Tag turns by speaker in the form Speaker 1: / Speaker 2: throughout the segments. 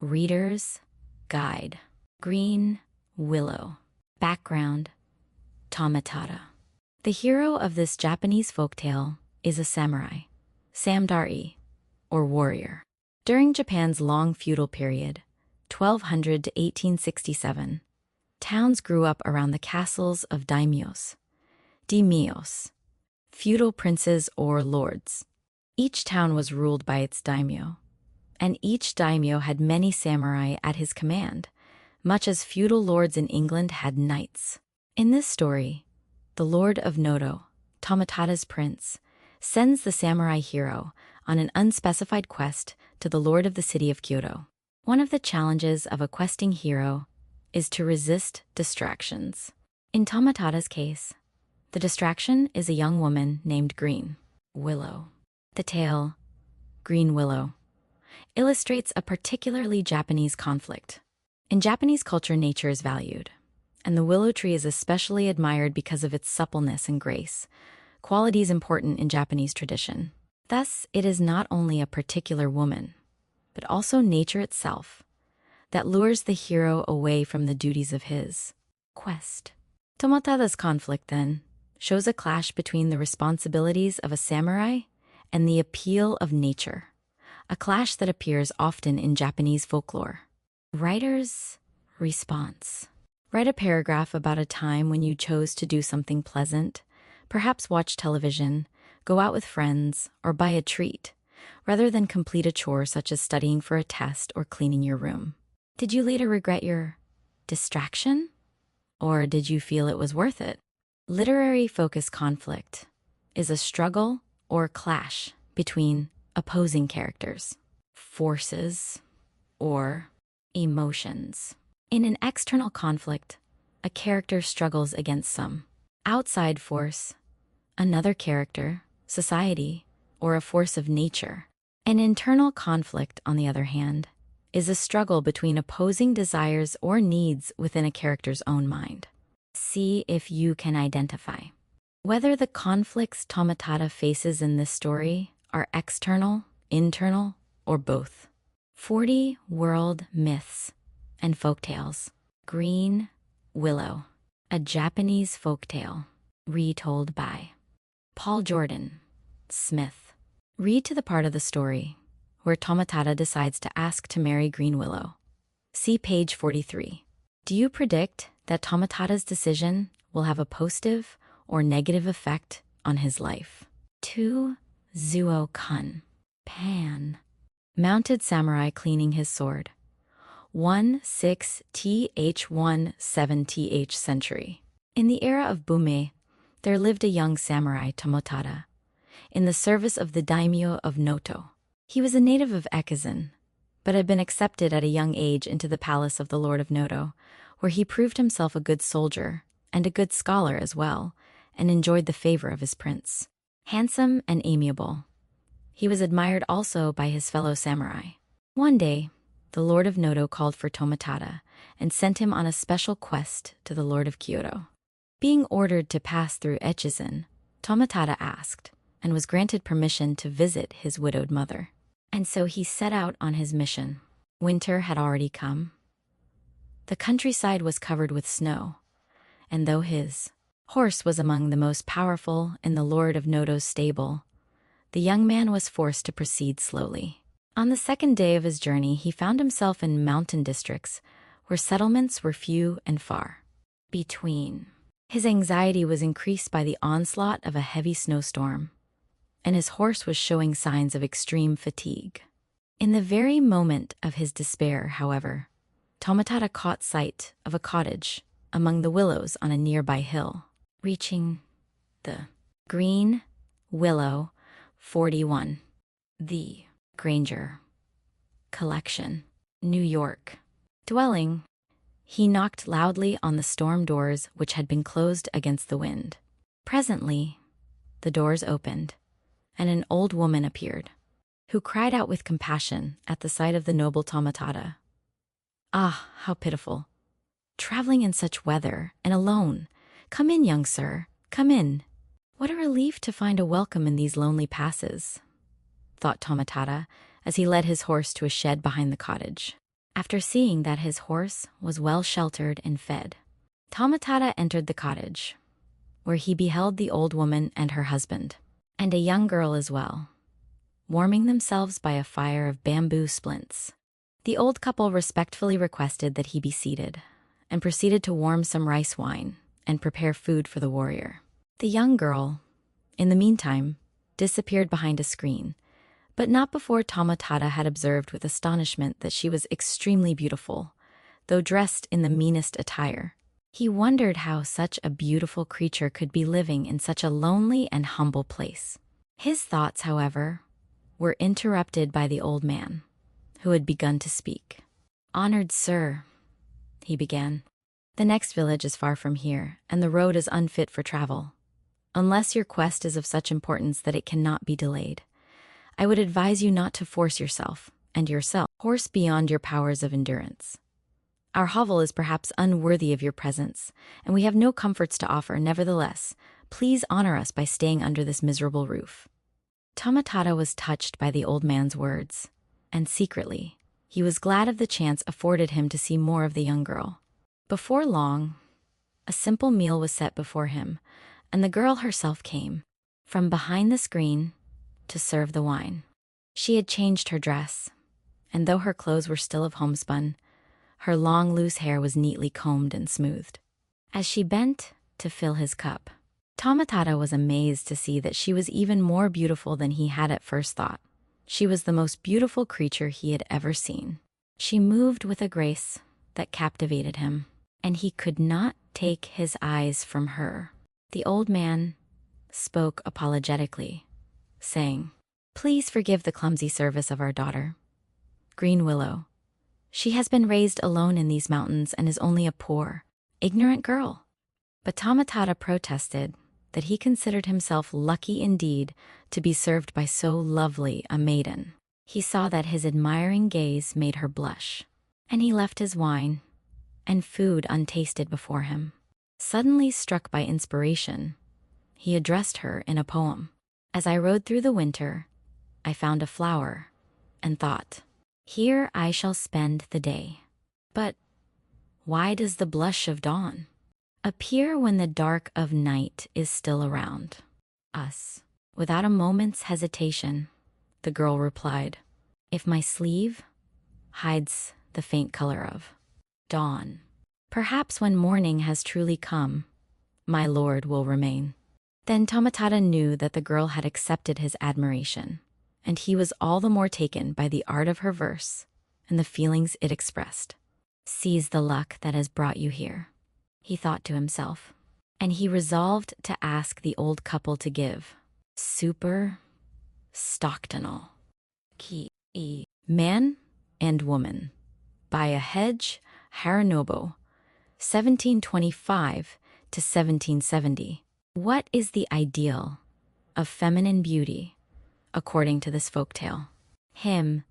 Speaker 1: Reader's Guide. Green Willow. Background: Tomatada. The hero of this Japanese folktale is a samurai, samdari, or warrior. During Japan's long feudal period, 1200 to 1867, towns grew up around the castles of daimyos, feudal princes or lords. Each town was ruled by its daimyo, and each daimyo had many samurai at his command, much as feudal lords in England had knights. In this story, the Lord of Noto, Tomatada's prince, sends the samurai hero on an unspecified quest to the lord of the city of Kyoto. One of the challenges of a questing hero is to resist distractions. In Tomatada's case, the distraction is a young woman named Green Willow. The tale, Green Willow, illustrates a particularly Japanese conflict. In Japanese culture, nature is valued, and the willow tree is especially admired because of its suppleness and grace, qualities important in Japanese tradition. Thus, it is not only a particular woman, but also nature itself, that lures the hero away from the duties of his quest. Tomatada's conflict, then, shows a clash between the responsibilities of a samurai and the appeal of nature, a clash that appears often in Japanese folklore. Writer's response. Write a paragraph about a time when you chose to do something pleasant, perhaps watch television, go out with friends, or buy a treat, rather than complete a chore such as studying for a test or cleaning your room. Did you later regret your distraction? Or did you feel it was worth it? Literary focus conflict is a struggle or clash between opposing characters, forces, or emotions. In an external conflict, a character struggles against some outside force, another character, society, or a force of nature. An internal conflict, on the other hand, is a struggle between opposing desires or needs within a character's own mind. See if you can identify whether the conflicts Tomatada faces in this story are external, internal, or both. 40 World Myths and Folktales. Green Willow, a Japanese folktale, retold by Paul Jordan Smith. Read to the part of the story where Tomatada decides to ask to marry Green Willow. See page 43. Do you predict that Tomatada's decision will have a positive or negative effect on his life? 2 Zuo Kun. Pan. Mounted samurai cleaning his sword. 16th century. In the era of Bume, there lived a young samurai, Tomatada, in the service of the daimyo of Noto. He was a native of Ekizan, but had been accepted at a young age into the palace of the Lord of Noto, where he proved himself a good soldier and a good scholar as well, and enjoyed the favor of his prince. Handsome and amiable, he was admired also by his fellow samurai. One day, the Lord of Noto called for Tomatada and sent him on a special quest to the Lord of Kyoto. Being ordered to pass through Echizen, Tomatada asked and was granted permission to visit his widowed mother. And so he set out on his mission. Winter had already come. The countryside was covered with snow, and though his horse was among the most powerful in the Lord of Noto's stable, the young man was forced to proceed slowly. On the second day of his journey, he found himself in mountain districts where settlements were few and far between. His anxiety was increased by the onslaught of a heavy snowstorm, and his horse was showing signs of extreme fatigue. In the very moment of his despair, however, Tomatada caught sight of a cottage among the willows on a nearby hill. Reaching the Green Willow 41, the Granger Collection, New York dwelling, he knocked loudly on the storm doors which had been closed against the wind. Presently, the doors opened, and an old woman appeared, who cried out with compassion at the sight of the noble Tomatada. Ah, how pitiful! Traveling in such weather, and alone. Come in, young sir, come in. What a relief to find a welcome in these lonely passes, thought Tomatada as he led his horse to a shed behind the cottage. After seeing that his horse was well sheltered and fed, Tomatada entered the cottage, where he beheld the old woman and her husband, and a young girl as well, warming themselves by a fire of bamboo splints. The old couple respectfully requested that he be seated, and proceeded to warm some rice wine and prepare food for the warrior. The young girl, in the meantime, disappeared behind a screen, but not before Tomatada had observed with astonishment that she was extremely beautiful, though dressed in the meanest attire. He wondered how such a beautiful creature could be living in such a lonely and humble place. His thoughts, however, were interrupted by the old man, who had begun to speak. "Honored sir," he began, "the next village is far from here, and the road is unfit for travel. Unless your quest is of such importance that it cannot be delayed, I would advise you not to force yourself, and yourself, horse beyond your powers of endurance. Our hovel is perhaps unworthy of your presence, and we have no comforts to offer. Nevertheless, please honor us by staying under this miserable roof." Tomatada was touched by the old man's words, and secretly, he was glad of the chance afforded him to see more of the young girl. Before long, a simple meal was set before him, and the girl herself came, from behind the screen, to serve the wine. She had changed her dress, and though her clothes were still of homespun, her long loose hair was neatly combed and smoothed. As she bent to fill his cup, Tomatada was amazed to see that she was even more beautiful than he had at first thought. She was the most beautiful creature he had ever seen. She moved with a grace that captivated him, and he could not take his eyes from her. The old man spoke apologetically, saying, "Please forgive the clumsy service of our daughter, Green Willow. She has been raised alone in these mountains and is only a poor, ignorant girl." But Tomatada protested that he considered himself lucky indeed to be served by so lovely a maiden. He saw that his admiring gaze made her blush, and he left his wine and food untasted before him. Suddenly struck by inspiration, he addressed her in a poem. "As I rode through the winter, I found a flower, and thought, here I shall spend the day. But why does the blush of dawn appear when the dark of night is still around us?" Without a moment's hesitation, the girl replied, "If my sleeve hides the faint color of dawn, perhaps when morning has truly come, my lord will remain." Then Tomatada knew that the girl had accepted his admiration, and he was all the more taken by the art of her verse and the feelings it expressed. "Seize the luck that has brought you here," he thought to himself, and he resolved to ask the old couple to give super Stocktonal key man and woman by a hedge Haranobo 1725 to 1770. What is the ideal of feminine beauty, according to this folktale? Him,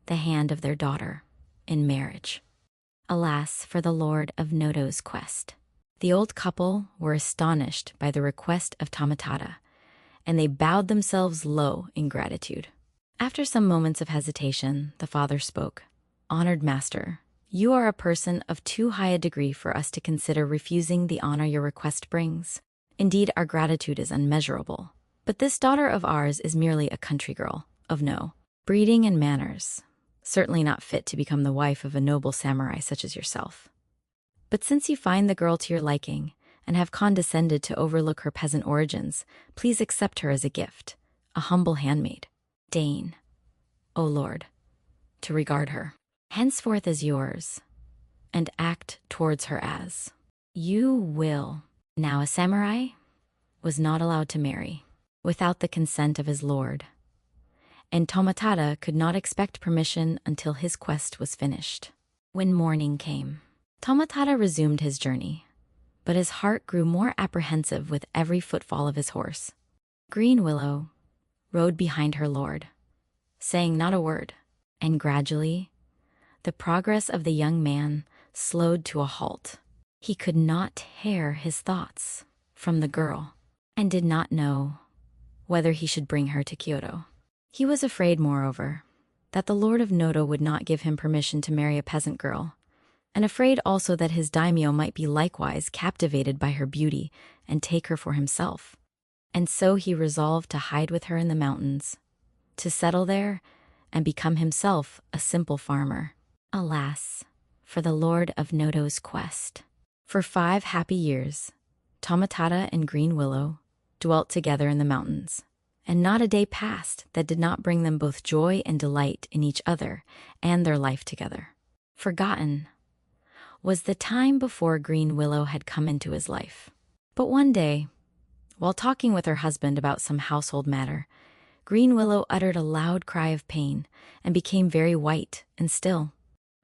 Speaker 1: the hand of their daughter, in marriage. Alas for the lord of Nodo's quest. The old couple were astonished by the request of Tomatada, and they bowed themselves low in gratitude. After some moments of hesitation, the father spoke. "Honored master, you are a person of too high a degree for us to consider refusing the honor your request brings. Indeed, our gratitude is unmeasurable. But this daughter of ours is merely a country girl, of no breeding and manners, certainly not fit to become the wife of a noble samurai such as yourself. But since you find the girl to your liking, and have condescended to overlook her peasant origins, please accept her as a gift, a humble handmaid. Deign, O Lord, to regard her henceforth as yours, and act towards her as you will." Now a samurai was not allowed to marry without the consent of his lord, and Tomatada could not expect permission until his quest was finished. When morning came, Tomatada resumed his journey, but his heart grew more apprehensive with every footfall of his horse. Green Willow rode behind her lord, saying not a word, and gradually the progress of the young man slowed to a halt. He could not tear his thoughts from the girl, and did not know whether he should bring her to Kyoto. He was afraid, moreover, that the Lord of Noto would not give him permission to marry a peasant girl, and afraid also that his daimyo might be likewise captivated by her beauty and take her for himself. And so he resolved to hide with her in the mountains, to settle there and become himself a simple farmer. Alas, for the Lord of Noto's quest. For 5 happy years, Tomatada and Green Willow dwelt together in the mountains, and not a day passed that did not bring them both joy and delight in each other and their life together. Forgotten was the time before Green Willow had come into his life. But one day, while talking with her husband about some household matter, Green Willow uttered a loud cry of pain and became very white and still.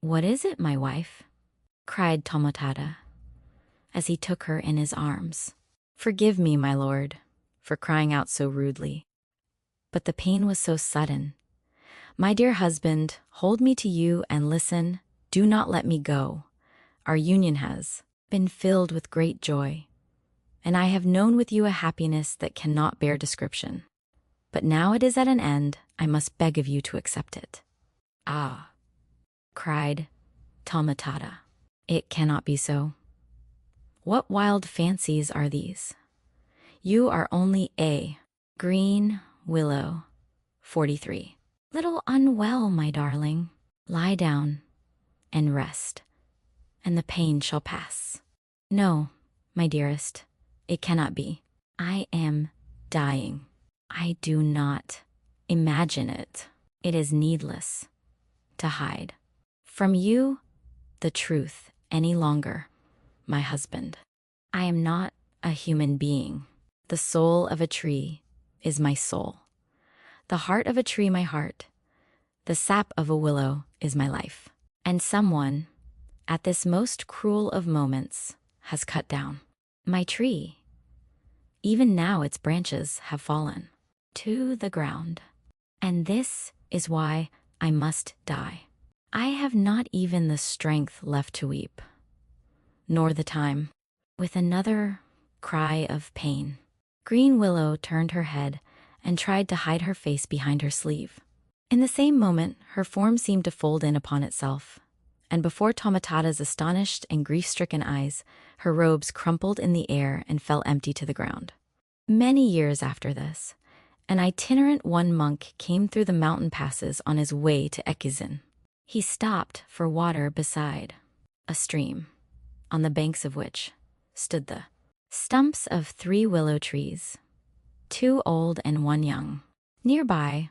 Speaker 1: "What is it, my wife?" cried Tomatada, as he took her in his arms. "Forgive me, my lord, for crying out so rudely. But the pain was so sudden. My dear husband, hold me to you and listen. Do not let me go. Our union has been filled with great joy, and I have known with you a happiness that cannot bear description. But now it is at an end, I must beg of you to accept it." "Ah," cried Tomatada, "it cannot be so. What wild fancies are these? You are only a Green Willow, 43. Little unwell, my darling. Lie down and rest, and the pain shall pass." "No, my dearest, it cannot be. I am dying. I do not imagine it. It is needless to hide from you the truth any longer, my husband. I am not a human being. The soul of a tree is my soul. The heart of a tree my heart. The sap of a willow is my life. And someone, at this most cruel of moments, has cut down my tree. Even now its branches have fallen to the ground. And this is why I must die. I have not even the strength left to weep, nor the time." With another cry of pain, Green Willow turned her head and tried to hide her face behind her sleeve. In the same moment, her form seemed to fold in upon itself, and before Tomatada's astonished and grief-stricken eyes, her robes crumpled in the air and fell empty to the ground. Many years after this, an itinerant one monk came through the mountain passes on his way to Ekizin. He stopped for water beside a stream, on the banks of which stood the stumps of 3 willow trees, 2 old and 1 young. Nearby,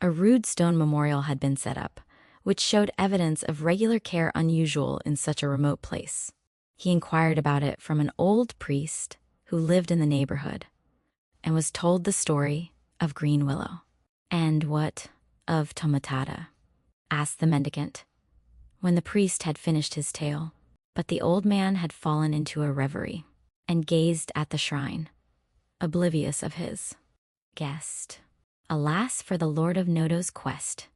Speaker 1: a rude stone memorial had been set up, which showed evidence of regular care unusual in such a remote place. He inquired about it from an old priest who lived in the neighborhood, and was told the story of Green Willow. "And what of Tomatada?" asked the mendicant, when the priest had finished his tale. But the old man had fallen into a reverie, and gazed at the shrine, oblivious of his guest. Alas for the Lord of Noto's quest.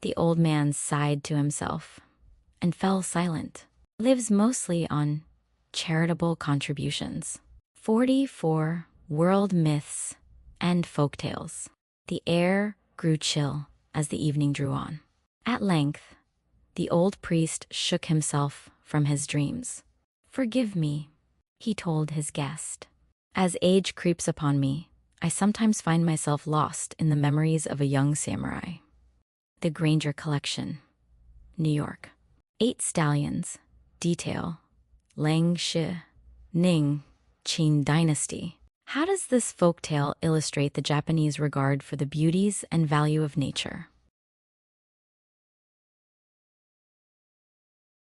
Speaker 1: The old man sighed to himself, and fell silent. Lives mostly on charitable contributions. 44 World Myths and Folktales. The air grew chill as the evening drew on. At length, the old priest shook himself from his dreams. "Forgive me," he told his guest. "As age creeps upon me, I sometimes find myself lost in the memories of a young samurai." The Granger Collection, New York. 8 Stallions. Detail. Lang Shi. Ning. Qin Dynasty. How does this folktale illustrate the Japanese regard for the beauties and value of nature?